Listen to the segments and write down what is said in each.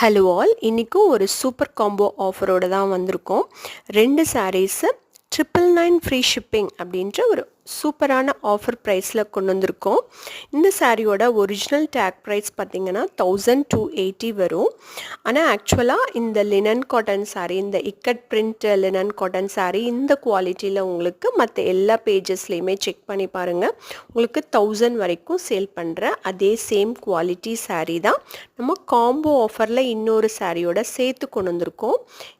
Hello all, இன்றைக்கும் ஒரு super combo ஆஃபரோடு தான் வந்திருக்கோம். 2 சாரீஸு 999 ஃப்ரீ ஷிப்பிங் அப்படின்ற ஒரு சூப்பரான ஆஃபர் ப்ரைஸில் கொண்டு வந்திருக்கோம். இந்த சாரியோட ஒரிஜினல் டேக் ப்ரைஸ் பார்த்திங்கன்னா 1280 வரும். ஆனால் ஆக்சுவலாக இந்த லினன் காட்டன் சாரீ, இந்த ikat print linen cotton sari இந்த குவாலிட்டியில் உங்களுக்கு மற்ற எல்லா பேஜஸ்லேயுமே செக் பண்ணி பாருங்கள், உங்களுக்கு 1000 வரைக்கும் சேல் பண்ணுற அதே சேம் குவாலிட்டி சாரீ தான் நம்ம காம்போ ஆஃபரில் இன்னொரு சாரியோட சேர்த்து கொண்டு வந்திருக்கோம்.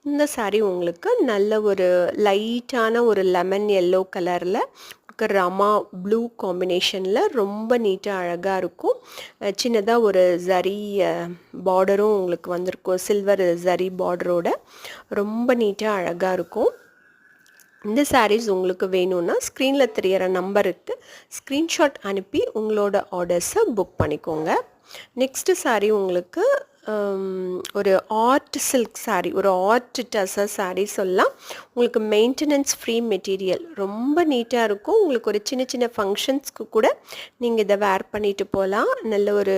இந்த சாரீ உங்களுக்கு நல்ல ஒரு லைட்டான ஒரு லெமன் எல்லோ கலரில் ரமா ப்ளூ காம்பினேஷனில் ரொம்ப நீட்டாக அழகாக இருக்கும். சின்னதாக ஒரு ஜரி பார்டரும் உங்களுக்கு வந்திருக்கும், சில்வர் ஜரி பார்டரோட ரொம்ப நீட்டாக அழகாக இருக்கும். இந்த சாரீஸ் உங்களுக்கு வேணும்னா ஸ்க்ரீனில் தெரிகிற நம்பருக்கு ஸ்க்ரீன்ஷாட் அனுப்பி உங்களோட ஆர்டர்ஸை புக் பண்ணிக்கோங்க. நெக்ஸ்ட்டு சாரீ உங்களுக்கு ஒரு ஆர்ட் சில்க் சாரீ, ஒரு ஆர்ட் டசர் சாரீ சொல்லலாம். உங்களுக்கு மெயின்டெனன்ஸ் ஃப்ரீ மெட்டீரியல், ரொம்ப நீட்டாக இருக்கும். உங்களுக்கு ஒரு சின்ன சின்ன ஃபங்க்ஷன்ஸ்க்கு கூட நீங்கள் இதை வேர் பண்ணிட்டு போகலாம். நல்ல ஒரு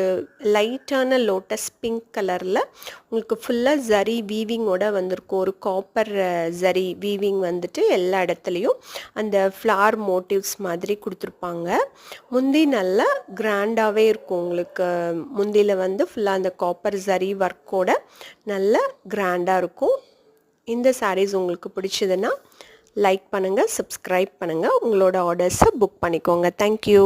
லைட்டான லோட்டஸ் பிங்க் கலரில் உங்களுக்கு ஃபுல்லாக ஜரி வீவிங்கோட வந்திருக்கும். ஒரு காப்பர் ஜரி வீவிங் வந்துட்டு எல்லா இடத்துலையும் அந்த ஃப்ளார் மோட்டிவ்ஸ் மாதிரி கொடுத்துருப்பாங்க. முந்தி நல்லா கிராண்டாகவே இருக்கும். உங்களுக்கு முந்தியில் வந்து ஃபுல்லாக அந்த காப்பர் ஜரி ஒர்க்கோட நல்ல கிராண்டாக இருக்கும். இந்த சாரீஸ் உங்களுக்கு பிடிச்சதுன்னா லைக் பண்ணுங்கள், சப்ஸ்கிரைப் பண்ணுங்கள், உங்களோட ஆர்டர்ஸை புக் பண்ணிக்கோங்க. தேங்க்யூ.